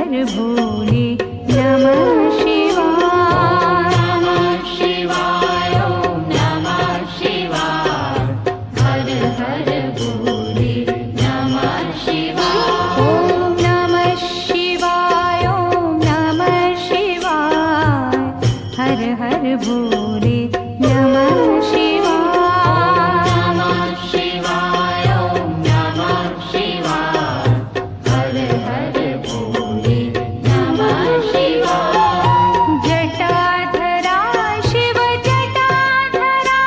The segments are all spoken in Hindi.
हर भोले नमः शिवाय। नमः शिवाय ओम नमः शिवाय हर हर भोले नमः शिवाय। ओम नमः शिवाय ओम नमः शिवाय हर हर भोले नमः शिवाय। नमः शिवाय ओम नमः शिवाय हर हर भोले नमः शिवाय। जटाधरा शिव जटाधरा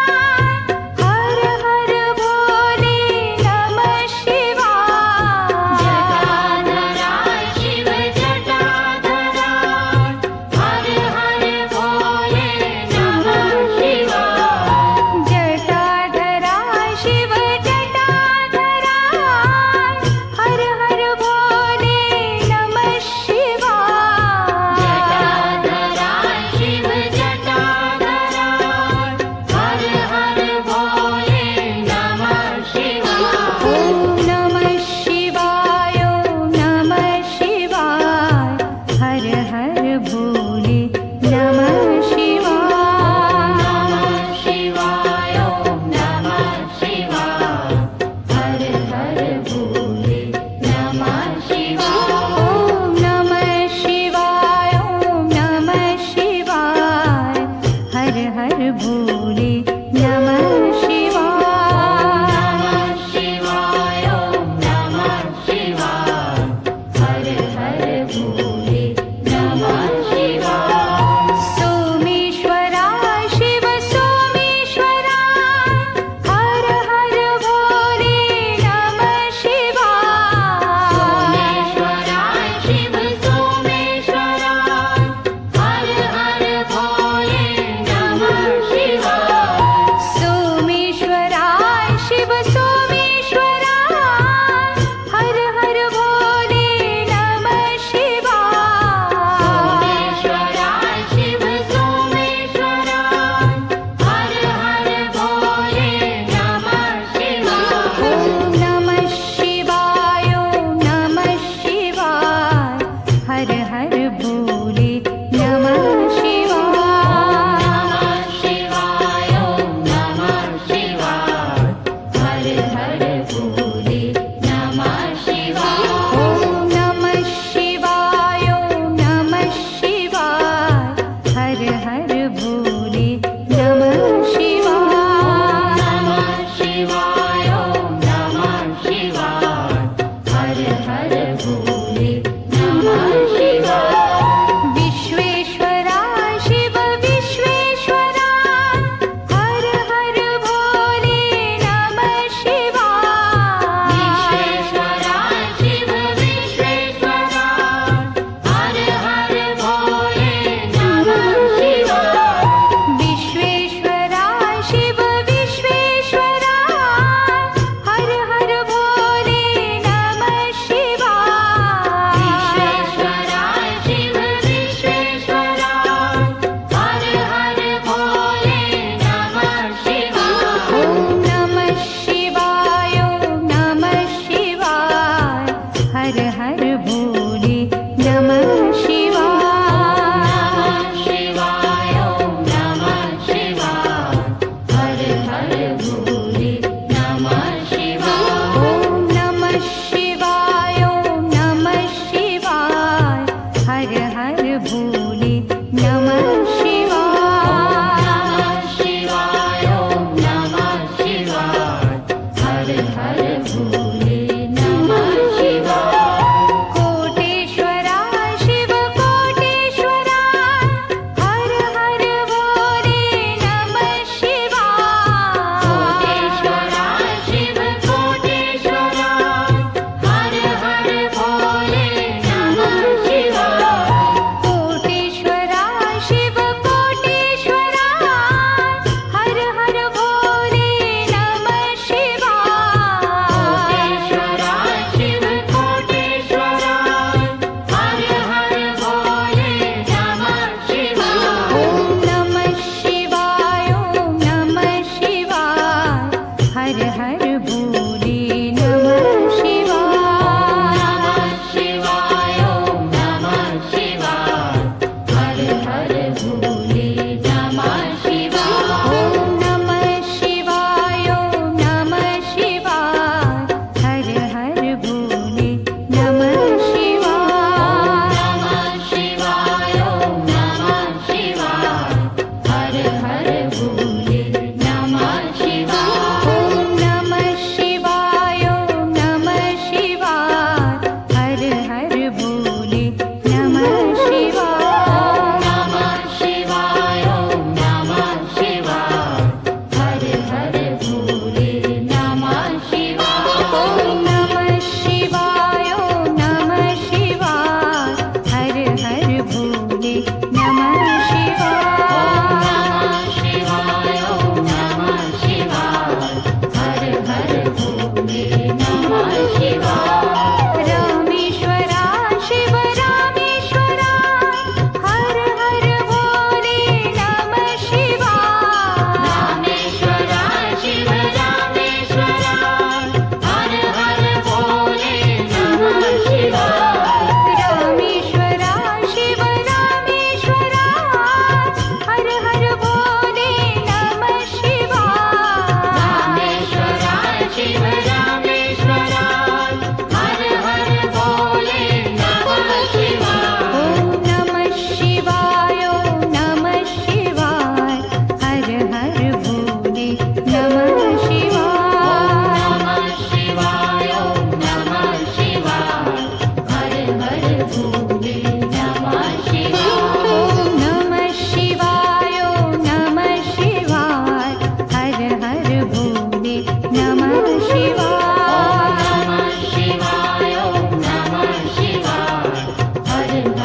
हर हर भोले नमः शिवाय। जटाधरा शिव जटाधरा हर हर भोले नमः शिवाय। जटाधरा शिव जटाधरा हर हर भोले नमः शिवाय। जटाधरा शिव जटाधरा हर हर भोले नमः शिवाय। ओम नमः शिवाय ओम नमः शिवाय हर हर भोले नमः शिवाय। नमः शिवाय ओम नमः शिवाय हर हर भोले नमः शिवाय। ओम नमः शिवाय ओम नमः शिवाय हर हर भोले नमः शिवाय। नमः शिवाय ओम नमः शिवाय हर हर भोले नमः शिवाय। सोमेश्वराय शिव सोमेश्वराय हर हर भोले नमः शिवाय। सोमेश्वराय शिव सोमेश्वराय हर हर भोले नमः शिवाय। सोमेश्वराय शिव सोमेश्वराय हर हर भोले नमः शिवाय। सोमेश्वराय शिव सोमेश्वराय हर हर भोले नमः शिवाय। ओम नमः शिवाय ओम नमः शिवाय हर हर भोले नमः शिवाय। नमः शिवाय ओम नमः शिवाय हर हर भोले नमः शिवाय। ओम नमः शिवाय ओम नमः शिवाय हर हर भोले नमः शिवाय। नमः शिवाय ओम नमः शिवाय हर हर भोले नमः शिवाय। विश्वेश्वराय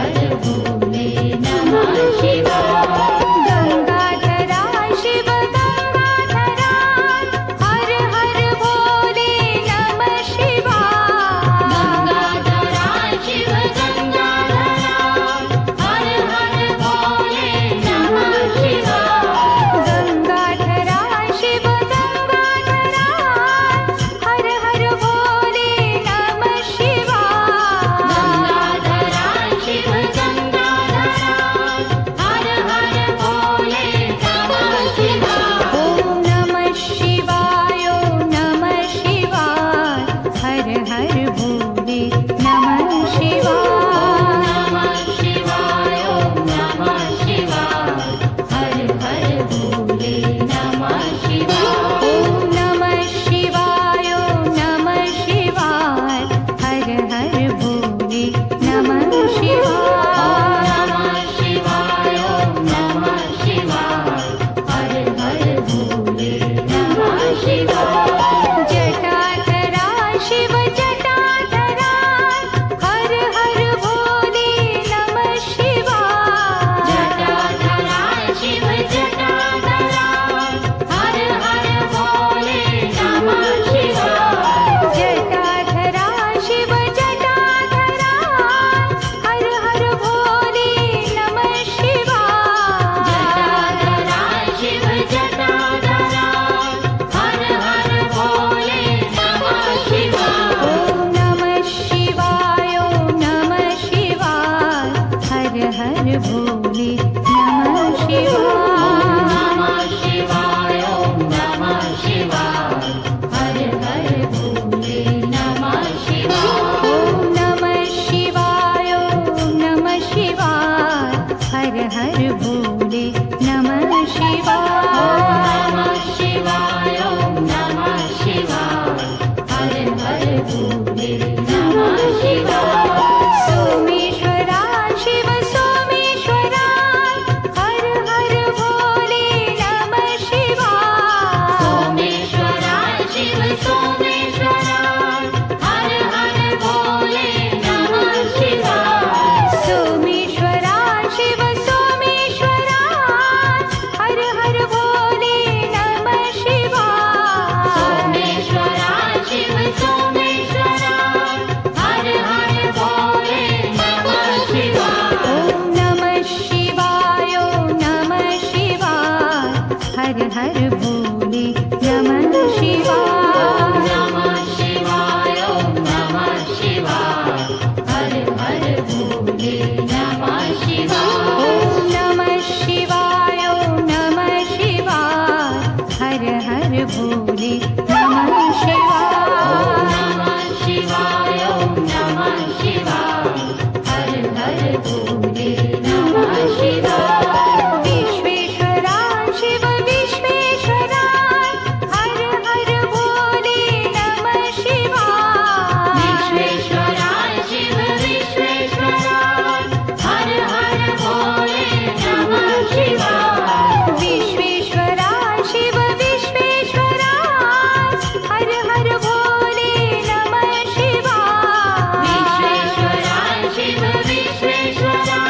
हर भोले नमः शिवाय गंगाधरा शिव गंगाधरा हर हर भोले नमः शिवाय गंगाधरा शिव गंगाधरा हर हर भोले नमः शिवाय गंगाधरा शिव गंगाधरा हर हर भोले नमः शिवाय गंगाधरा शिव गंगाधरा हर हर भोले नमः शिवाय ओम नमः शिवाय ओम नमः शिवाय हर हर भोले नमः शिवाय नमः शिवाय ओम नमः शिवाय हर हर भोले नमः शिवाय ओम नमः शिवाय ओम नमः शिवाय हर हर भोले नमः शिवाय नमः शिवाय ओम नमः शिवाय हर हर भोले नमः शिवाय जटाधरा शिव जटाधरा हर हर भोले नमः शिवाय जटाधरा शिव जटाधरा हर हर भोले नमः शिवाय जटाधरा शिव जटाधरा हर हर भोले नमः शिवाय जटाधरा शिव जटाधरा हर हर भोले नमः शिवाय ओम नमः शिवाय ओम नमः शिवाय हर हर भोले नमः शिवाय नमः शिवाय ओम नमः शिवाय हर हर भोले नमः शिवाय ओम नमः शिवाय ओम नमः शिवाय हर हर भोले नमः शिवाय नमः शिवाय ओम नमः शिवाय हर हर भोले नमः शिवाय सोमेश्वरा शिव सोमेश्वरा हर हर भोले नमः शिवाय सोमेश्वरा शिव सोमेश्वरा हर हर भोले नमः शिवाय सोमेश्वरा शिव सोमेश्वरा हर हर भोले नमः शिवाय सोमेश्वरा शिव सोमेश्वरा हर हर भोले नमः शिवाय ओम नमः शिवाय ओम नमः शिवाय हर हर भोले नमः शिवाय नमः शिवाय ओम नमः शिवाय हर हर भोले नमः शिवाय ओम नमः शिवाय ओम नमः शिवाय हर हर भोले नमः शिवाय नमः शिवाय ओम नमः शिवाय हर हर भोले नमः शिवाय विश्वेश्वरा शिव विश्वेश्वरा हर हर भोले नमः शिवाय विश्वेश्वरा शिव विश्वेश्वरा हर हर भोले नमः शिवाय विश्वेश्वरा शिव विश्वेश्वरा हर हर भोले नमः शिवाय विश्वेश्वरा शिव विश्वेश्वरा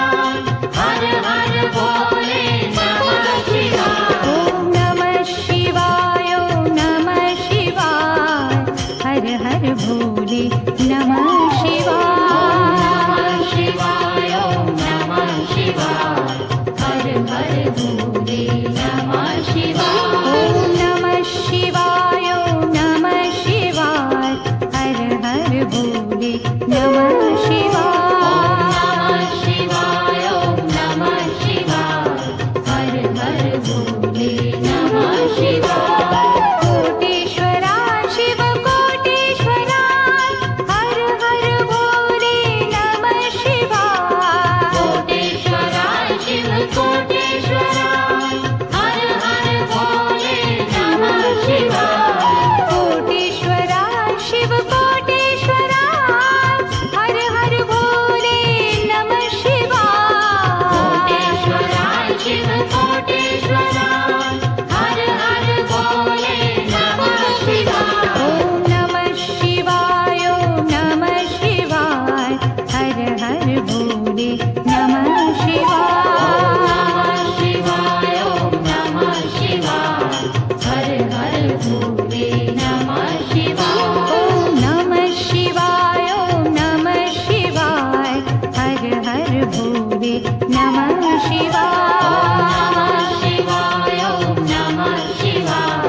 भोले नमः शिवाय। शिवाय ओम नमः शिवाय।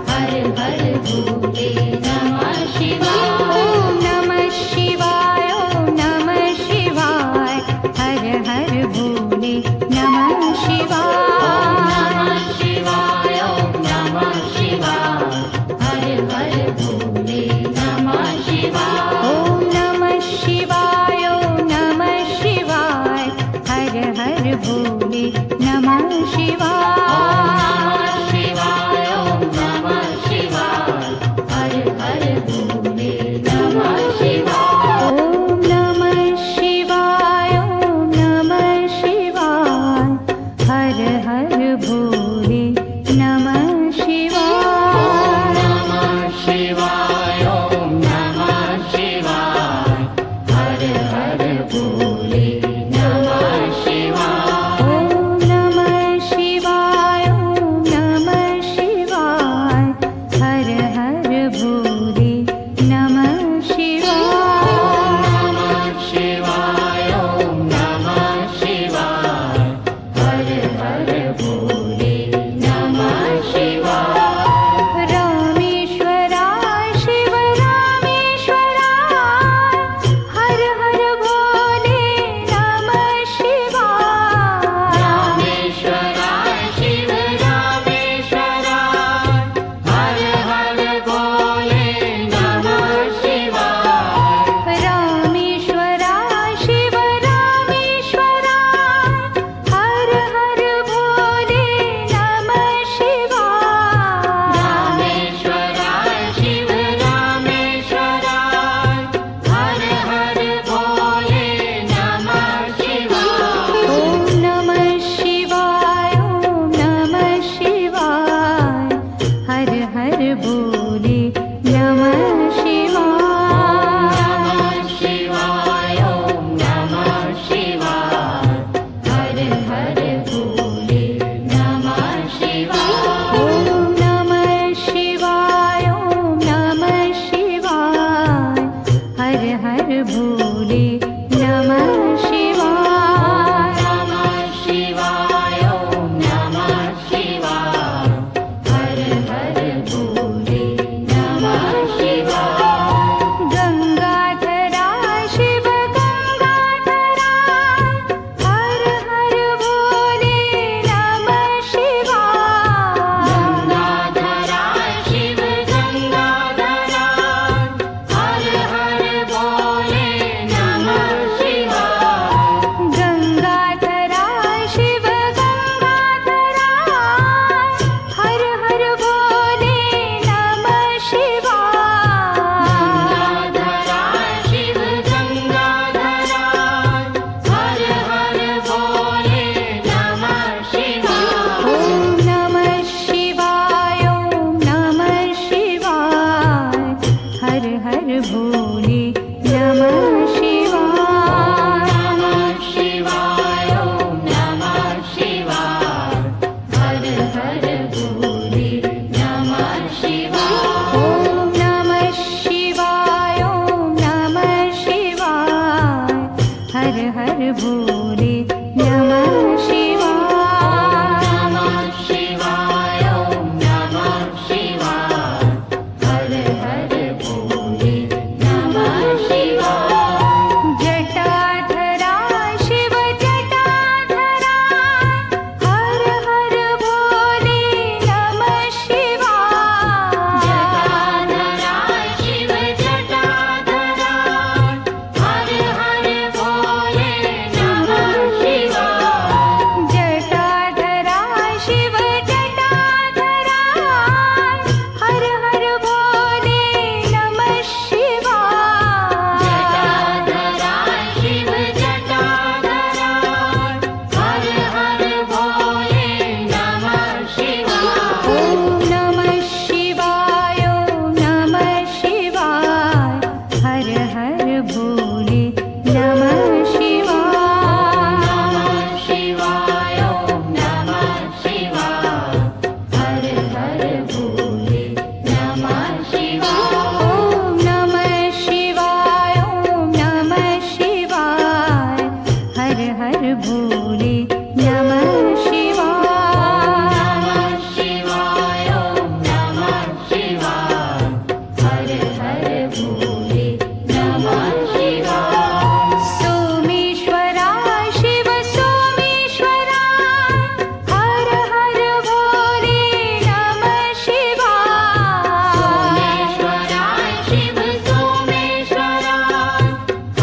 हर हर भोले नमः शिवाय। ओम नमः शिवाय ओम नमः शिवाय। हर हर भोले नमः शिवाय। शिवाय ओम नमः शिवाय। हर हर भोले नमः शिवाय। ओम नमः शिवाय ओम नमः शिवाय। हर हर भोले नमः शिवाय। शिवाय ओम नमः शिवाय। हर हर भोले नमः शिवाय। ओम नमः शिवाय ओम नमः शिवाय। हर हर भोले नमः शिवाय। नमः शिवाय ओम नमः शिवाय। हर हर भोले नमः शिवाय। ओम नमः शिवाय ओम नमः भोले नमः शिवाय। नमः शिवाय ओम नमः शिवाय हर हर भोले नमः शिवाय। सोमेश्वराय शिव सोमेश्वराय हर हर भोले नमः शिवाय। सोमेश्वराय शिव सोमेश्वराय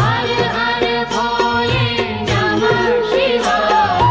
हर हर भोले नमः शिवाय।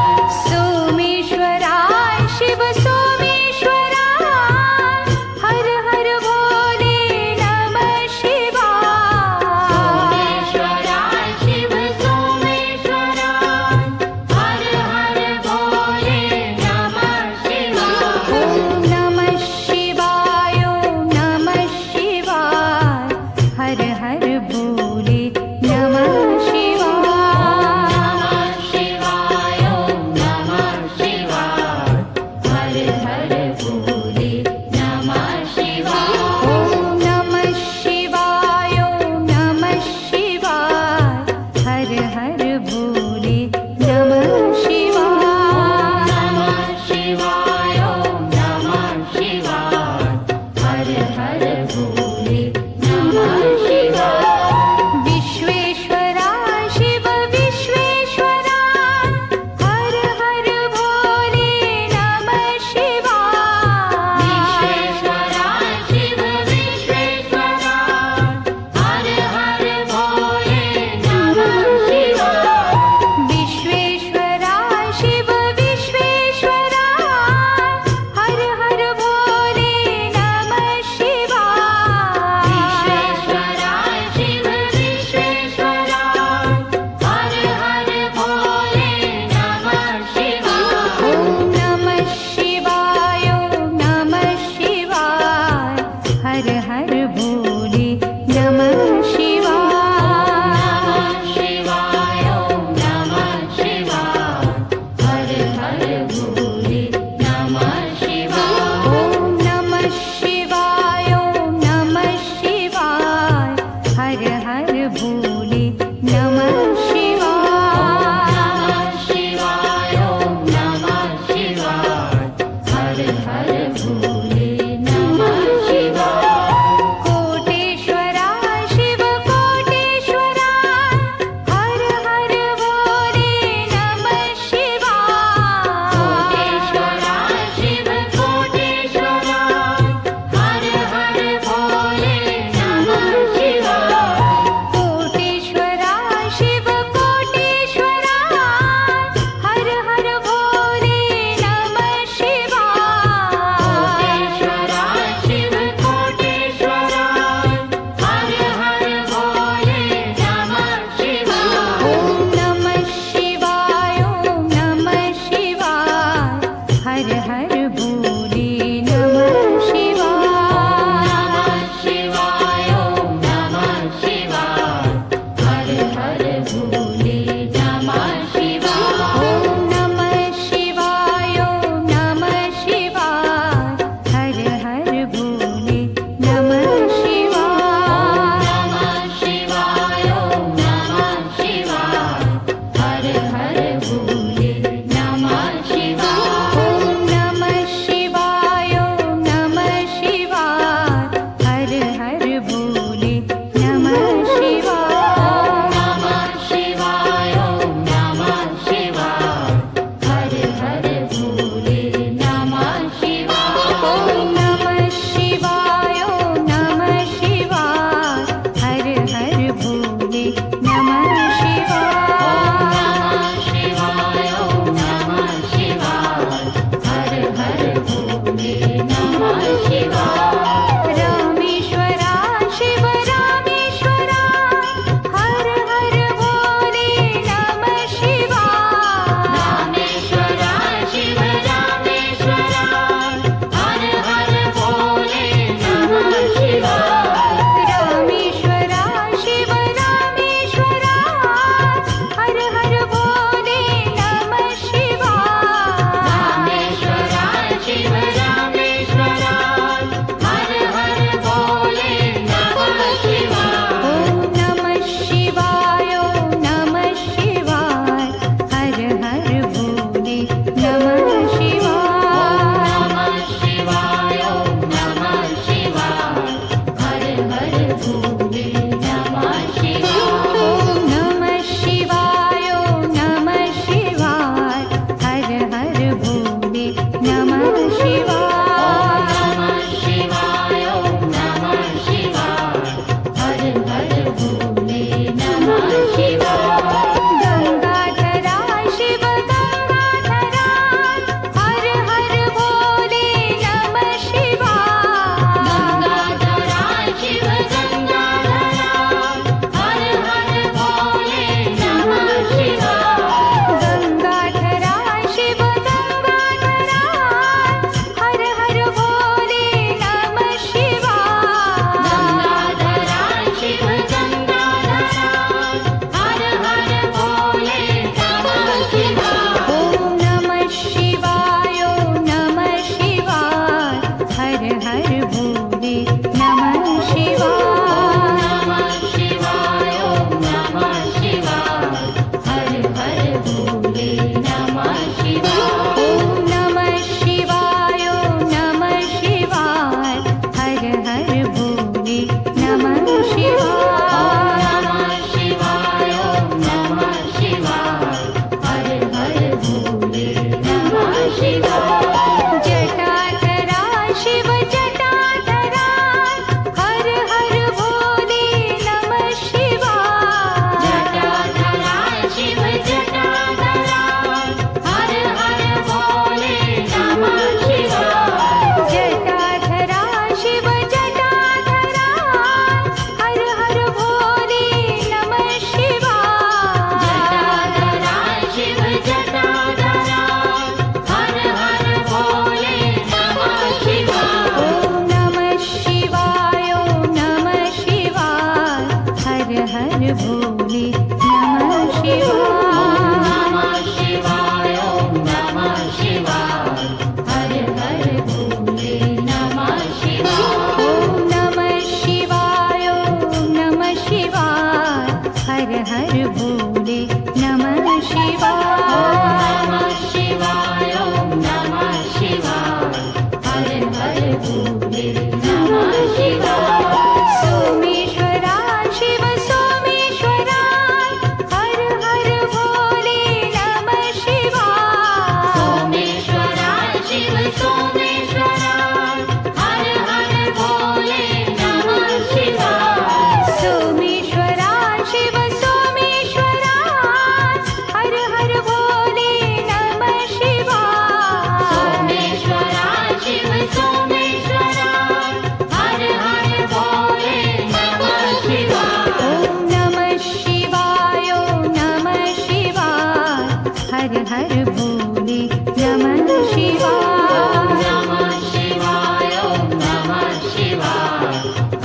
भोले नमः शिवाय। नमः शिवाय ओम नमः शिवाय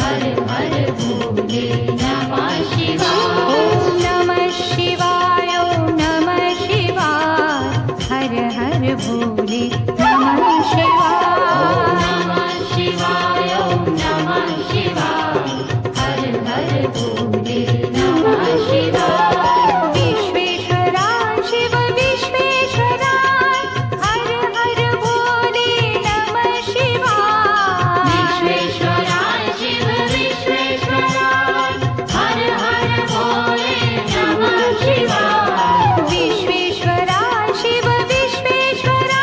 हर हर भोले नमः शिवाय ॐ नमः शिवाय ॐ नमः शिवाय हर हर भोले नमः शिवाय। नमः शिवाय ओम नमः शिवाय हर हर भोले नमः शिवाय विश्वेश्वरा शिव विश्वेश्वरा हर हर भोले नमः शिवाय। विश्वेश्वराय शिव विश्वेश्वराय हर हर भोले नमः शिवाय विश्वेश्वरा शिव विश्वेश्वरा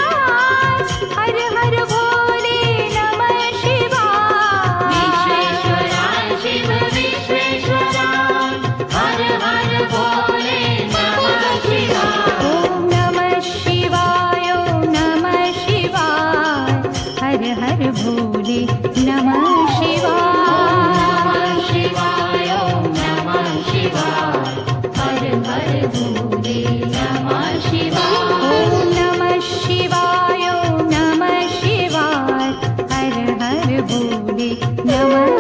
हर हर भोले नमः शिवाय। विश्वेश्वराय शिव विश्वेश्वराय हर हर भोले नमः शिवाय ॐ नमः शिवाय ॐ नमः शिवाय हर हर भोले नमः शिवाय। नमः शिवाय ओम नमः शिवाय हर हर भोले नमः शिवाय ॐ नमः शिवाय ॐ नमः शिवाय हर हर भोले नमः